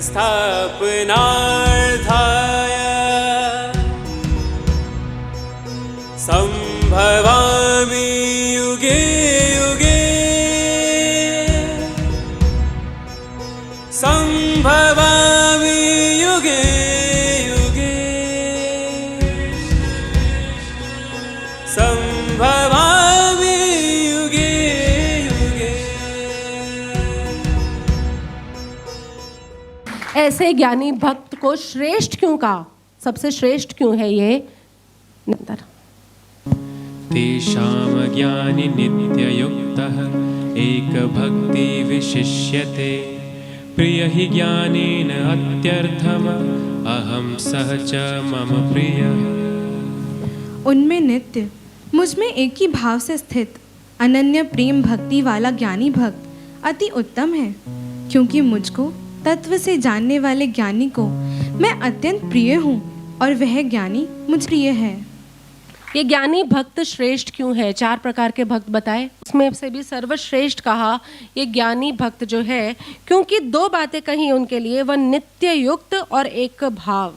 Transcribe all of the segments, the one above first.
संस्थापनार्थाय संभवामि युगे युगे संभवामि युगे युगे संभवामि युगे युगे। ऐसे ज्ञानी भक्त को श्रेष्ठ क्यों कहा? सबसे श्रेष्ठ क्यों है ये? निरंतर तेषां ज्ञानी नित्ययुक्तः एकभक्ति विशिष्यते प्रिय हि ज्ञानेन अत्यर्थम अहं सह च मम प्रिय। उनमें नित्य मुझ में एक ही भाव से स्थित अनन्य प्रेम भक्ति वाला ज्ञानी भक्त अति उत्तम है, क्योंकि मुझको तत्व से जानने वाले ज्ञानी को मैं अत्यंत प्रिय हूँ और वह ज्ञानी मुझ प्रिय है। ये ज्ञानी भक्त श्रेष्ठ क्यों है? 4 प्रकार के भक्त बताए, उसमें से भी सर्वश्रेष्ठ कहा ये ज्ञानी भक्त जो है, क्योंकि 2 बातें कही उनके लिए। वह नित्य युक्त और एक भाव।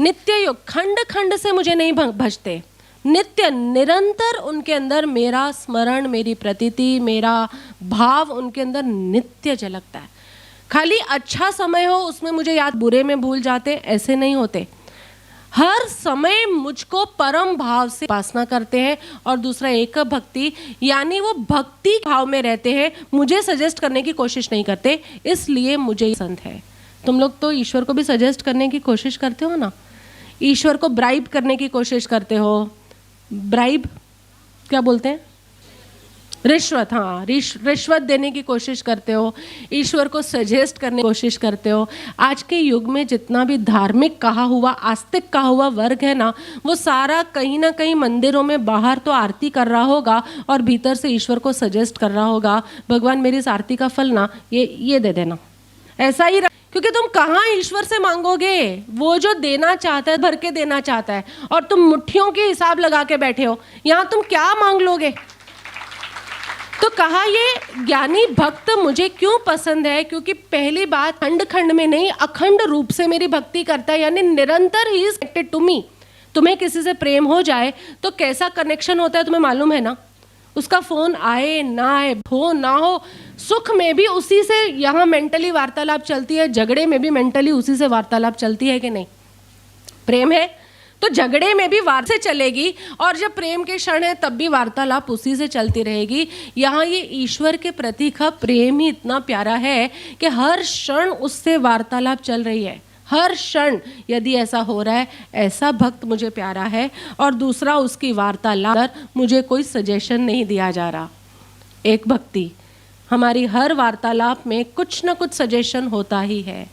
नित्य युक्त, खंड खंड से मुझे नहीं भजते, नित्य निरंतर उनके अंदर मेरा स्मरण, मेरी प्रतीति, मेरा भाव उनके अंदर नित्य झलकता है। खाली अच्छा समय हो उसमें मुझे याद, बुरे में भूल जाते, ऐसे नहीं होते। हर समय मुझको परम भाव से उपासना करते हैं। और दूसरा एक भक्ति, यानी वो भक्ति भाव में रहते हैं, मुझे सजेस्ट करने की कोशिश नहीं करते, इसलिए मुझे पसंद है। तुम लोग तो ईश्वर को भी सजेस्ट करने की कोशिश करते हो ना, ईश्वर को ब्राइब करने की कोशिश करते हो। ब्राइब क्या बोलते हैं? रिश्वत। हाँ, रिश्वत देने की कोशिश करते हो, ईश्वर को सजेस्ट करने की कोशिश करते हो। आज के युग में जितना भी धार्मिक कहा हुआ, आस्तिक कहा हुआ वर्ग है ना, वो सारा कहीं ना कहीं मंदिरों में बाहर तो आरती कर रहा होगा और भीतर से ईश्वर को सजेस्ट कर रहा होगा, भगवान मेरी इस आरती का फल ना ये दे देना। ऐसा ही क्योंकि तुम कहाँ ईश्वर से मांगोगे? वो जो देना चाहता है भर के देना चाहता है, और तुम मुट्ठियों के हिसाब लगा के बैठे हो, यहाँ तुम क्या मांग लोगे? तो कहा ये ज्ञानी भक्त मुझे क्यों पसंद है? क्योंकि पहली बात, खंड खंड में नहीं, अखंड रूप से मेरी भक्ति करता है, यानी निरंतर ही इज कनेक्टेड टू मी। तुम्हें किसी से प्रेम हो जाए तो कैसा कनेक्शन होता है तुम्हें मालूम है ना? उसका फोन आए ना आए, हो ना हो, सुख में भी उसी से यहाँ मेंटली वार्तालाप चलती है, झगड़े में भी मेंटली उसी से वार्तालाप चलती है कि नहीं? प्रेम है तो झगड़े में भी वार्ता से चलेगी, और जब प्रेम के क्षण है तब भी वार्तालाप उसी से चलती रहेगी। यहाँ ये ईश्वर के प्रति का प्रेम ही इतना प्यारा है कि हर क्षण उससे वार्तालाप चल रही है, हर क्षण। यदि ऐसा हो रहा है, ऐसा भक्त मुझे प्यारा है। और दूसरा, उसकी वार्तालाप मुझे कोई सजेशन नहीं दिया जा रहा। एक भक्ति, हमारी हर वार्तालाप में कुछ ना कुछ सजेशन होता ही है।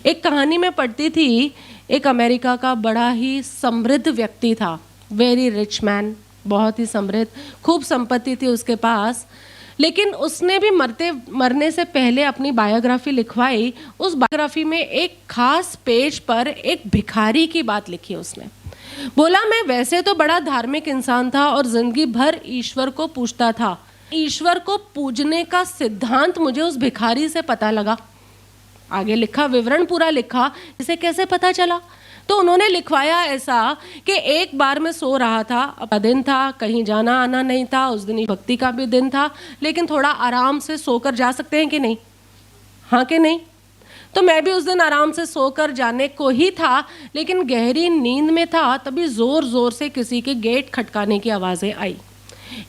एक कहानी में पढ़ती थी, एक अमेरिका का बड़ा ही समृद्ध व्यक्ति था, वेरी रिच मैन, बहुत ही समृद्ध, खूब संपत्ति थी उसके पास। लेकिन उसने भी मरने से पहले अपनी बायोग्राफी लिखवाई। उस बायोग्राफी में एक खास पेज पर एक भिखारी की बात लिखी उसने। बोला, मैं वैसे तो बड़ा धार्मिक इंसान था और जिंदगी भर ईश्वर को पूजता था। ईश्वर को पूजने का सिद्धांत मुझे उस भिखारी से पता लगा। आगे लिखा, विवरण पूरा लिखा, इसे कैसे पता चला? तो उन्होंने लिखवाया ऐसा कि एक बार मैं सो रहा था, अपना दिन था, कहीं जाना आना नहीं था, उस दिन भक्ति का भी दिन था, लेकिन थोड़ा आराम से सोकर जा सकते हैं कि नहीं? हाँ कि नहीं? तो मैं भी उस दिन आराम से सोकर जाने को ही था, लेकिन गहरी नींद में था, तभी ज़ोर ज़ोर से किसी के गेट खटकाने की आवाज़ें आई।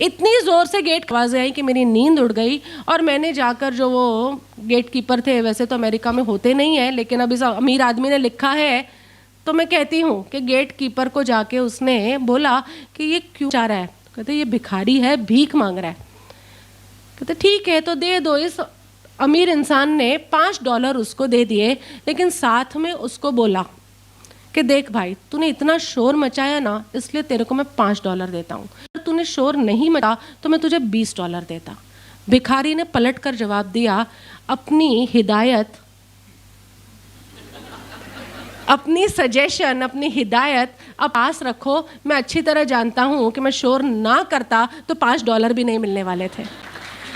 इतनी ज़ोर से गेट आवाज़ें आई कि मेरी नींद उड़ गई। और मैंने जाकर, जो वो गेट कीपर थे, वैसे तो अमेरिका में होते नहीं है, लेकिन अब इस अमीर आदमी ने लिखा है तो मैं कहती हूँ कि गेट कीपर को जाके उसने बोला कि ये क्यों चाह रहा है? कहते ये भिखारी है, भीख मांग रहा है। कहते ठीक है तो दे दो। इस अमीर इंसान ने $5 उसको दे दिए, लेकिन साथ में उसको बोला कि देख भाई, तूने इतना शोर मचाया ना, इसलिए तेरे को मैं $5 देता हूँ। अगर तूने शोर नहीं मचा तो मैं तुझे $20 देता। भिखारी ने पलट कर जवाब दिया, अपनी हिदायत, अपनी सजेशन, अपनी हिदायत अब पास रखो। मैं अच्छी तरह जानता हूँ कि मैं शोर ना करता तो $5 भी नहीं मिलने वाले थे।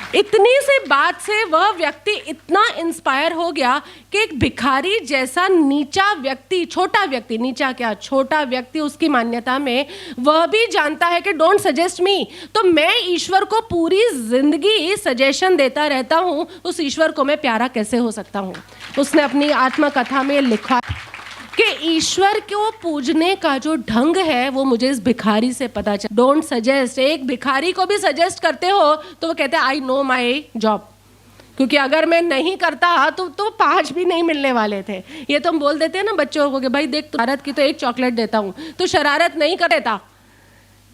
इतनी सी बात से वह व्यक्ति इतना इंस्पायर हो गया कि एक भिखारी जैसा नीचा व्यक्ति, छोटा व्यक्ति, नीचा क्या, छोटा व्यक्ति उसकी मान्यता में, वह भी जानता है कि डोंट सजेस्ट मी। तो मैं ईश्वर को पूरी जिंदगी सजेशन देता रहता हूँ, उस ईश्वर को मैं प्यारा कैसे हो सकता हूँ। उसने अपनी आत्मकथा में लिखा कि ईश्वर को पूजने का जो ढंग है वो मुझे इस भिखारी से पता चला। डोंट सजेस्ट, एक भिखारी को भी सजेस्ट करते हो तो वो कहते हैं आई नो माई जॉब, क्योंकि अगर मैं नहीं करता तो 5 भी नहीं मिलने वाले थे। ये तो हम बोल देते हैं ना बच्चों को कि भाई देख तू शरारत की तो 1 चॉकलेट देता हूँ, तो शरारत नहीं कर देता,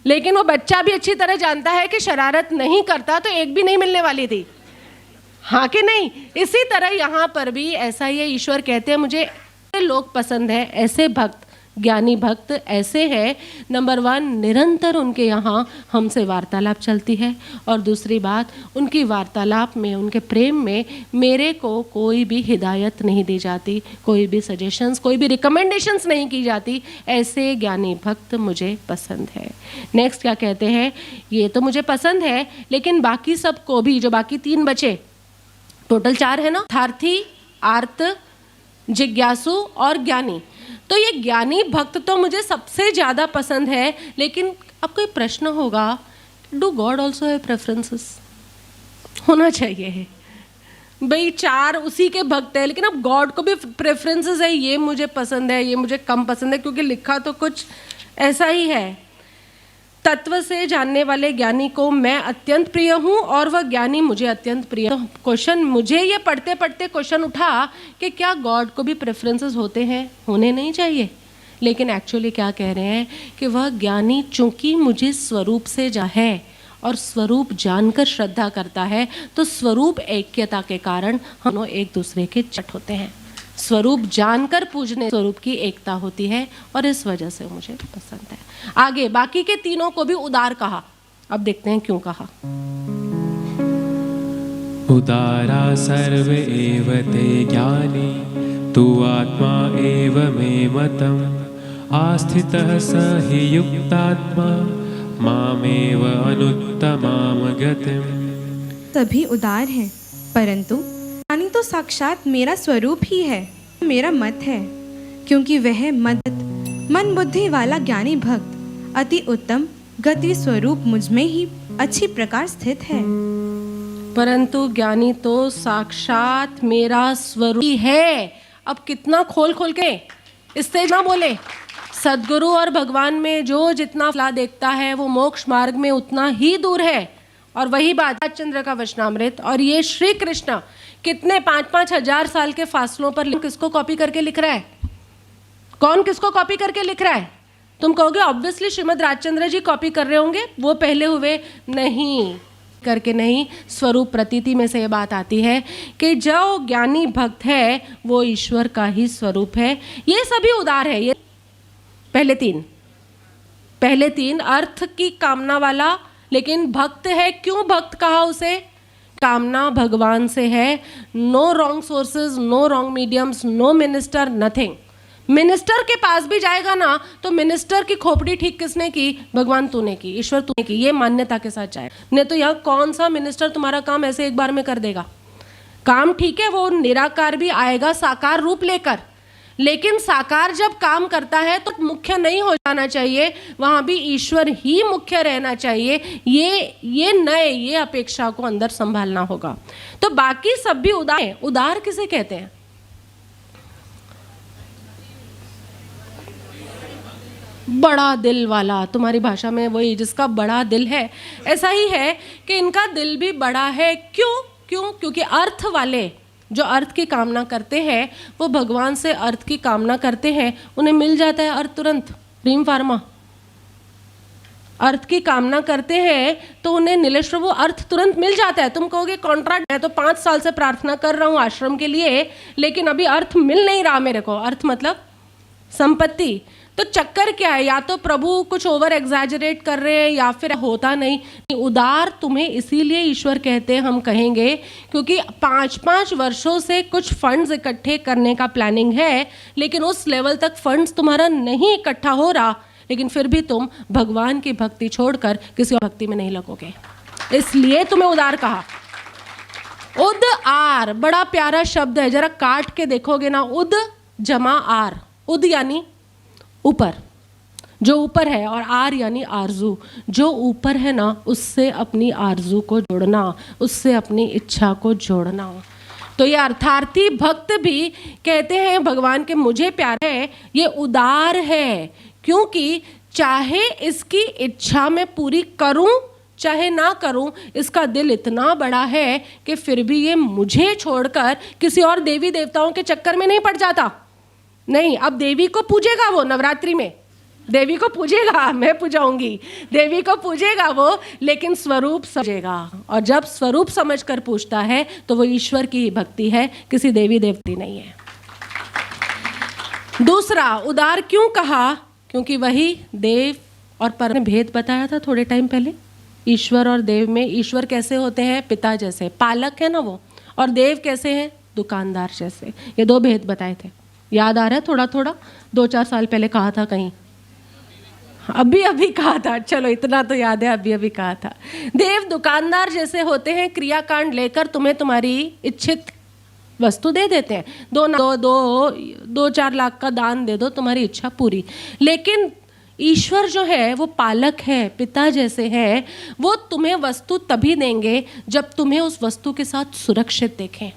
लेकिन वो बच्चा भी अच्छी तरह जानता है कि शरारत नहीं करता तो 1 भी नहीं मिलने वाली थी, हाँ कि नहीं। इसी तरह यहाँ पर भी ऐसा ही है, ईश्वर कहते हैं मुझे लोग पसंद है, ऐसे भक्त, ज्ञानी भक्त ऐसे हैं, नंबर 1 निरंतर उनके यहाँ हमसे वार्तालाप चलती है, और दूसरी बात उनकी वार्तालाप में, उनके प्रेम में मेरे को कोई भी हिदायत नहीं दी जाती, कोई भी सजेशंस, कोई भी रिकमेंडेशंस नहीं की जाती। ऐसे ज्ञानी भक्त मुझे पसंद है। नेक्स्ट क्या कहते हैं, ये तो मुझे पसंद है लेकिन बाकी सबको भी, जो बाकी 3 बचे, टोटल 4 है ना, यथार्थी, आर्त, जिज्ञासु और ज्ञानी। तो ये ज्ञानी भक्त तो मुझे सबसे ज़्यादा पसंद है, लेकिन अब कोई प्रश्न होगा, do God also have preferences? होना चाहिए भाई, 4 उसी के भक्त है, लेकिन अब गॉड को भी प्रेफरेंसेस है, ये मुझे पसंद है, ये मुझे कम पसंद है, क्योंकि लिखा तो कुछ ऐसा ही है। तत्व से जानने वाले ज्ञानी को मैं अत्यंत प्रिय हूँ और वह ज्ञानी मुझे अत्यंत प्रिय। तो क्वेश्चन, मुझे ये पढ़ते पढ़ते क्वेश्चन उठा कि क्या गॉड को भी प्रेफरेंसेस होते हैं? होने नहीं चाहिए, लेकिन एक्चुअली क्या कह रहे हैं कि वह ज्ञानी चूंकि मुझे स्वरूप से है और स्वरूप जानकर श्रद्धा करता है, तो स्वरूप ऐक्यता के कारण हम एक दूसरे के चट होते हैं। स्वरूप जानकर पूजने स्वरूप की एकता होती है, और इस वजह से मुझे पसंद है। आगे बाकी के तीनों को भी उदार कहा, अब देखते हैं क्यों कहा। उदारा सर्व एव ते ज्ञानी तु आत्मा एव मे मतम् आस्थितः स हि युक्तात्मा मामेव अनुत्तमां गतिम्। सभी उदार हैं, परंतु ज्ञानी तो साक्षात मेरा स्वरूप ही है, मेरा मत है, क्योंकि वह मन बुद्धि वाला ज्ञानी भक्त अति उत्तम गति स्वरूप मुझ में ही अच्छी प्रकार स्थित है। परंतु ज्ञानी तो साक्षात मेरा स्वरूप ही है। अब कितना खोल खोल के इससे ना बोले, सदगुरु और भगवान में जो जितना फला देखता है वो मोक्ष मार्ग में उतना ही दूर है। और वही बात राजचंद्र का वचनामृत और ये श्री कृष्ण कितने 5-5 हजार साल के फासलों पर किसको कॉपी करके लिख रहा है? कौन किसको कॉपी करके लिख रहा है? तुम कहोगे ऑब्वियसली श्रीमद राजचंद्र जी कॉपी कर रहे होंगे, वो पहले हुए नहीं करके नहीं। स्वरूप प्रतीति में से ये बात आती है कि जो ज्ञानी भक्त है वो ईश्वर का ही स्वरूप है। ये सभी उदार है। ये पहले तीन अर्थ की कामना वाला, लेकिन भक्त है। क्यों भक्त कहा उसे? कामना भगवान से है। No wrong sources, no wrong mediums, no minister, nothing. Minister के पास भी जाएगा ना तो मिनिस्टर की खोपड़ी ठीक किसने की? भगवान तूने की, ईश्वर तूने की। ये मान्यता के साथ जाए, नहीं तो यहाँ कौन सा मिनिस्टर तुम्हारा काम ऐसे एक बार में कर देगा? काम ठीक है, वो निराकार भी आएगा साकार रूप लेकर, लेकिन साकार जब काम करता है तो मुख्य नहीं हो जाना चाहिए, वहाँ भी ईश्वर ही मुख्य रहना चाहिए। ये अपेक्षा को अंदर संभालना होगा। तो बाकी सब भी उदार है। उदार किसे कहते हैं? बड़ा दिल वाला। तुम्हारी भाषा में वही, जिसका बड़ा दिल है। ऐसा ही है कि इनका दिल भी बड़ा है। क्यों? क्योंकि अर्थ वाले जो अर्थ की कामना करते हैं वो भगवान से अर्थ की कामना करते हैं, उन्हें मिल जाता है अर्थ तुरंत। ड्रीम फार्मा अर्थ की कामना करते हैं तो उन्हें नीलेश्वर वो अर्थ तुरंत मिल जाता है। तुम कहोगे कॉन्ट्रैक्ट है, तो 5 साल से प्रार्थना कर रहा हूँ आश्रम के लिए, लेकिन अभी अर्थ मिल नहीं रहा मेरे को। अर्थ मतलब संपत्ति। तो चक्कर क्या है? या तो प्रभु कुछ ओवर एग्जैजरेट कर रहे हैं या फिर होता नहीं। उदार तुम्हें इसीलिए ईश्वर कहते हैं, हम कहेंगे, क्योंकि 5-5 वर्षों से कुछ फंड्स इकट्ठे करने का प्लानिंग है, लेकिन उस लेवल तक फंड्स तुम्हारा नहीं इकट्ठा हो रहा, लेकिन फिर भी तुम भगवान की भक्ति छोड़कर किसी और भक्ति में नहीं लगोगे। इसलिए तुम्हें उदार कहा। उद आर बड़ा प्यारा शब्द है, जरा काट के देखोगे ना, उद जमा आर, उद यानी ऊपर, जो ऊपर है, और आर यानी आरजू, जो ऊपर है ना उससे अपनी आरजू को जोड़ना, उससे अपनी इच्छा को जोड़ना। तो ये अर्थार्थी भक्त भी कहते हैं भगवान के मुझे प्यार है, ये उदार है, क्योंकि चाहे इसकी इच्छा मैं पूरी करूं चाहे ना करूं, इसका दिल इतना बड़ा है कि फिर भी ये मुझे छोड़कर किसी और देवी देवताओं के चक्कर में नहीं पड़ जाता। नहीं, अब देवी को पूजेगा वो नवरात्रि में, देवी को पूजेगा, मैं पूजाऊंगी, देवी को पूजेगा वो, लेकिन स्वरूप समझेगा, और जब स्वरूप समझकर पूछता है तो वो ईश्वर की ही भक्ति है, किसी देवी देवती नहीं है। दूसरा, उदार क्यों कहा? क्योंकि वही देव और पर ने भेद बताया था थोड़े टाइम पहले। ईश्वर और देव में, ईश्वर कैसे होते हैं? पिता जैसे, पालक है ना वो, और देव कैसे हैं? दुकानदार जैसे। ये दो भेद बताए थे, याद आ रहा है? थोड़ा थोड़ा 2-4 साल पहले कहा था कहीं, अभी कहा था, चलो इतना तो याद है, अभी कहा था। देव दुकानदार जैसे होते हैं, क्रियाकांड लेकर तुम्हें तुम्हारी इच्छित वस्तु दे देते हैं। 2-4 लाख का दान दे दो, तुम्हारी इच्छा पूरी। लेकिन ईश्वर जो है वो पालक है, पिता जैसे है, वो तुम्हें वस्तु तभी देंगे जब तुम्हें उस वस्तु के साथ सुरक्षित देखें।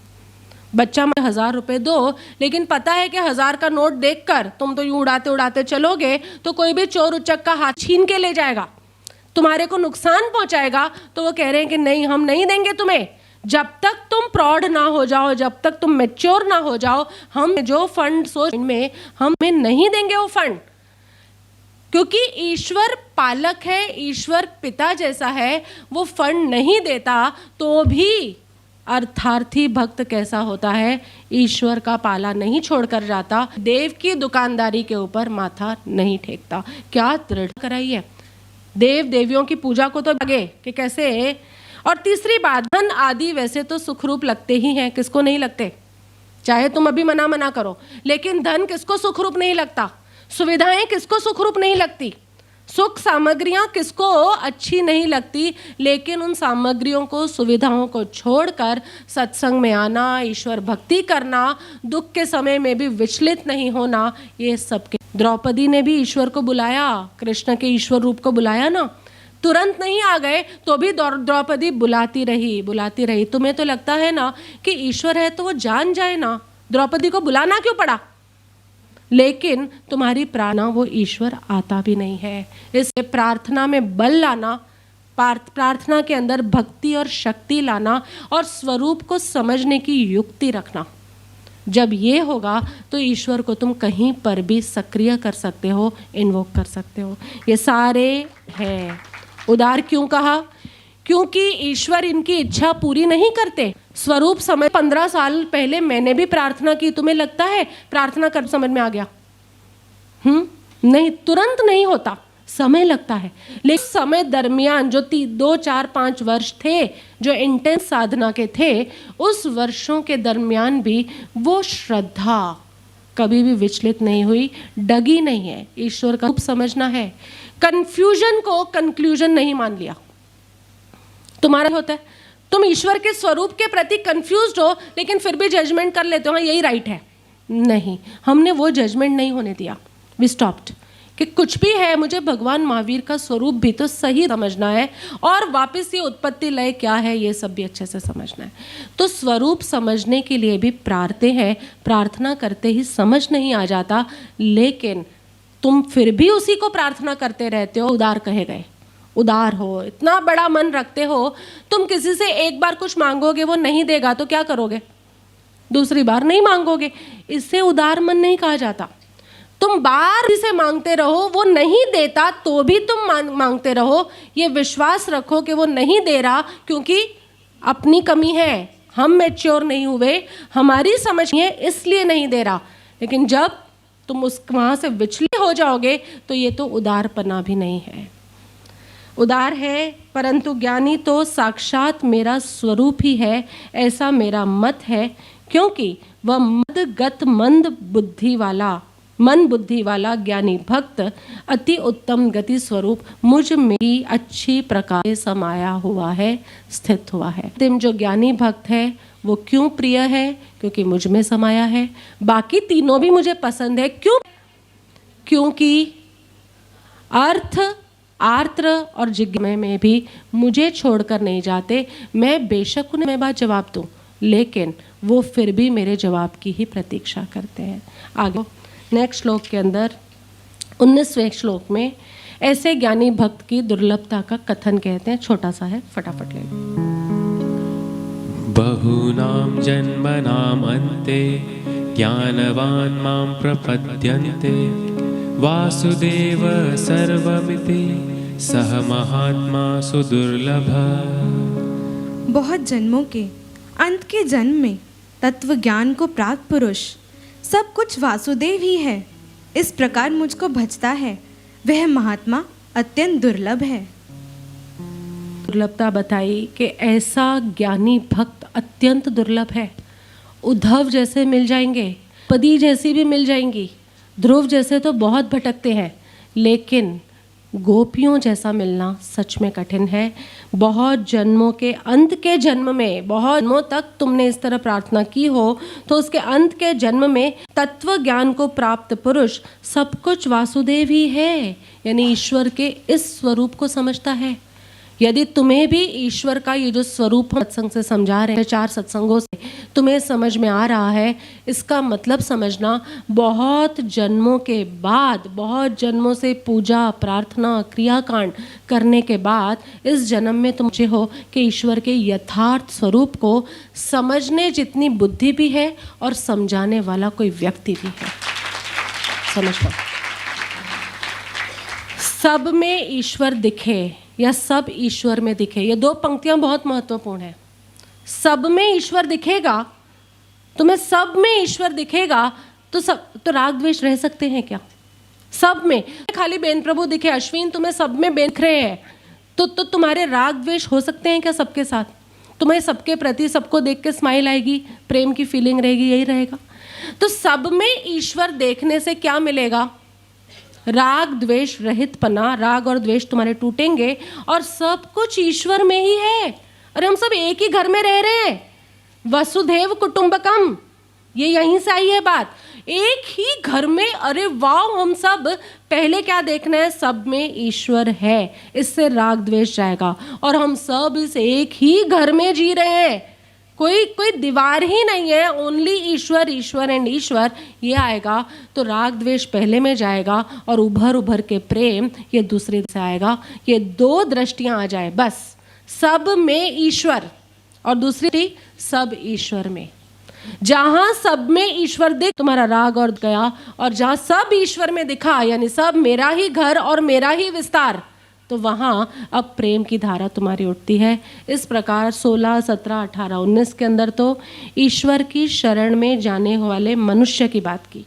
बच्चा में 1000 रुपये दो, लेकिन पता है कि 1000 का नोट देखकर तुम तो यूं उड़ाते उड़ाते चलोगे तो कोई भी चोर उचक का हाथ छीन के ले जाएगा, तुम्हारे को नुकसान पहुंचाएगा, तो वो कह रहे हैं कि नहीं, हम नहीं देंगे तुम्हें, जब तक तुम प्रौढ़ ना हो जाओ, जब तक तुम मैच्योर ना हो जाओ, हम जो फंड सोच में हमें नहीं देंगे वो फंड। क्योंकि ईश्वर पालक है, ईश्वर पिता जैसा है, वो फंड नहीं देता तो भी अर्थार्थी भक्त कैसा होता है? ईश्वर का पाला नहीं छोड़कर जाता, देव की दुकानदारी के ऊपर माथा नहीं टेकता। क्या दृढ़ कराई है। देव देवियों की पूजा को तो लगे कि कैसे। और तीसरी बात, धन आदि वैसे तो सुखरूप लगते ही हैं, किसको नहीं लगते? चाहे तुम अभी मना करो, लेकिन धन किसको सुखरूप नहीं लगता? सुविधाएं किसको सुखरूप नहीं लगती? सुख सामग्रियां किसको अच्छी नहीं लगती? लेकिन उन सामग्रियों को, सुविधाओं को छोड़कर सत्संग में आना, ईश्वर भक्ति करना, दुख के समय में भी विचलित नहीं होना, ये सबके। द्रौपदी ने भी ईश्वर को बुलाया, कृष्ण के ईश्वर रूप को बुलाया ना, तुरंत नहीं आ गए तो भी द्रौपदी बुलाती रही। तुम्हें तो लगता है ना कि ईश्वर है तो वो जान जाए ना, द्रौपदी को बुलाना क्यों पड़ा? लेकिन तुम्हारी प्रार्थना वो ईश्वर आता भी नहीं है। इसलिए प्रार्थना में बल लाना, प्रार्थना के अंदर भक्ति और शक्ति लाना, और स्वरूप को समझने की युक्ति रखना, जब ये होगा तो ईश्वर को तुम कहीं पर भी सक्रिय कर सकते हो, इन्वोक कर सकते हो। ये सारे हैं। उदार क्यों कहा? क्योंकि ईश्वर इनकी इच्छा पूरी नहीं करते। स्वरूप समझ, 15 साल पहले मैंने भी प्रार्थना की, तुम्हें लगता है प्रार्थना कर समझ में आ गया? नहीं, तुरंत नहीं होता, समय लगता है। लेकिन समय दरमियान जो 2, 4, 5 वर्ष थे जो इंटेंस साधना के थे, उस वर्षों के दरमियान भी वो श्रद्धा कभी भी विचलित नहीं हुई, डगी नहीं है। ईश्वर का रूप समझना है, कंफ्यूजन को कंक्लूजन नहीं मान लिया। तुम्हारा होता है, तुम ईश्वर के स्वरूप के प्रति कंफ्यूज्ड हो, लेकिन फिर भी जजमेंट कर लेते हो, हाँ यही राइट है। नहीं, हमने वो जजमेंट नहीं होने दिया। वी स्टॉप्ड कि कुछ भी है, मुझे भगवान महावीर का स्वरूप भी तो सही समझना है, और वापस ये उत्पत्ति लय क्या है ये सब भी अच्छे से समझना है। तो स्वरूप समझने के लिए भी प्रार्थना करते ही समझ नहीं आ जाता, लेकिन तुम फिर भी उसी को प्रार्थना करते रहते हो। उदार कहे गए, उदार हो, इतना बड़ा मन रखते हो, तुम किसी से एक बार कुछ मांगोगे, वो नहीं देगा तो क्या करोगे? दूसरी बार नहीं मांगोगे। इससे उदार मन नहीं कहा जाता। तुम बार से मांगते रहो, वो नहीं देता तो भी तुम मांगते रहो, ये विश्वास रखो कि वो नहीं दे रहा क्योंकि अपनी कमी है, हम मैच्योर नहीं हुए, हमारी समझ है इसलिए नहीं दे रहा। लेकिन जब तुम उस वहाँ से विचलित हो जाओगे तो ये तो उदारपना भी नहीं है। उदार है, परंतु ज्ञानी तो साक्षात मेरा स्वरूप ही है, ऐसा मेरा मत है, क्योंकि वह मदगत मंद बुद्धि वाला मन बुद्धि वाला ज्ञानी भक्त अति उत्तम गति स्वरूप मुझ में ही अच्छी प्रकार से समाया हुआ है, स्थित हुआ है। अंतिम जो ज्ञानी भक्त है वो क्यों प्रिय है? क्योंकि मुझ में समाया है। बाकी तीनों भी मुझे पसंद है। क्यों? क्योंकि अर्थ, आर्त्र और जिज्ञासा में भी मुझे छोड़कर नहीं जाते। मैं बेशक उन्हें मैं बात जवाब दूं, लेकिन वो फिर भी मेरे जवाब की ही प्रतीक्षा करते हैं। आगे नेक्स्ट श्लोक के अंदर 19वें श्लोक में ऐसे ज्ञानी भक्त की दुर्लभता का कथन कहते हैं। छोटा सा है, फटाफट ले लो। बहूनां जन्मनां अन्ते ज्ञानवान् मां प्रपद्यन्ते वासुदेव सर्वमिति सह महात्मा सुदुर्लभ। बहुत जन्मों के अंत के जन्म में तत्व ज्ञान को प्राप्त पुरुष सब कुछ वासुदेव ही है, इस प्रकार मुझको भजता है, वह महात्मा अत्यंत दुर्लभ है। दुर्लभता बताई कि ऐसा ज्ञानी भक्त अत्यंत दुर्लभ है। उद्धव जैसे मिल जाएंगे, पदी जैसी भी मिल जाएंगी, ध्रुव जैसे तो बहुत भटकते हैं, लेकिन गोपियों जैसा मिलना सच में कठिन है। बहुत जन्मों के अंत के जन्म में, बहुत जन्मों तक तुमने इस तरह प्रार्थना की हो तो उसके अंत के जन्म में तत्व ज्ञान को प्राप्त पुरुष सब कुछ वासुदेव ही है, यानी ईश्वर के इस स्वरूप को समझता है। यदि तुम्हें भी ईश्वर का ये जो स्वरूप हम सत्संग से समझा रहे हैं, 4 सत्संगों से तुम्हें समझ में आ रहा है, इसका मतलब समझना बहुत जन्मों के बाद, बहुत जन्मों से पूजा, प्रार्थना, क्रियाकांड करने के बाद इस जन्म में तुम हो कि ईश्वर के यथार्थ स्वरूप को समझने जितनी बुद्धि भी है और समझाने वाला कोई व्यक्ति भी है। समझ लो, सब में ईश्वर दिखे या सब ईश्वर में दिखे, ये 2 पंक्तियां बहुत महत्वपूर्ण है। सब में ईश्वर दिखेगा, तुम्हें सब में ईश्वर दिखेगा तो राग द्वेष रह सकते हैं क्या? सब में खाली बेन प्रभु दिखे, अश्विन तुम्हें सब में बेन दिख रहे हैं तो तुम्हारे राग द्वेष हो सकते हैं क्या सबके साथ? तुम्हें सबके प्रति, सबको देख के स्माइल आएगी, प्रेम की फीलिंग रहेगी, यही रहेगा। तो सब में ईश्वर देखने से क्या मिलेगा? राग द्वेष रहित पना, राग और द्वेष तुम्हारे टूटेंगे और सब कुछ ईश्वर में ही है। अरे हम सब एक ही घर में रह रहे हैं, वसुधैव कुटुंबकम, ये यहीं से आई है बात, एक ही घर में। अरे वाह, हम सब पहले क्या देखना है? सब में ईश्वर है, इससे राग द्वेष जाएगा और हम सब इस एक ही घर में जी रहे हैं। कोई दीवार ही नहीं है, ओनली ईश्वर, ईश्वर एंड ईश्वर, ये आएगा तो राग द्वेष पहले में जाएगा और उभर के प्रेम ये दूसरे से आएगा। ये 2 दृष्टियां आ जाए बस, सब में ईश्वर और दूसरी सब ईश्वर में। जहां सब में ईश्वर दिख, तुम्हारा राग और गया, और जहां सब ईश्वर में दिखा, यानी सब मेरा ही घर और मेरा ही विस्तार, तो वहाँ अब प्रेम की धारा तुम्हारी उठती है। इस प्रकार 16, 17, 18, 19 के अंदर तो ईश्वर की शरण में जाने वाले मनुष्य की बात की।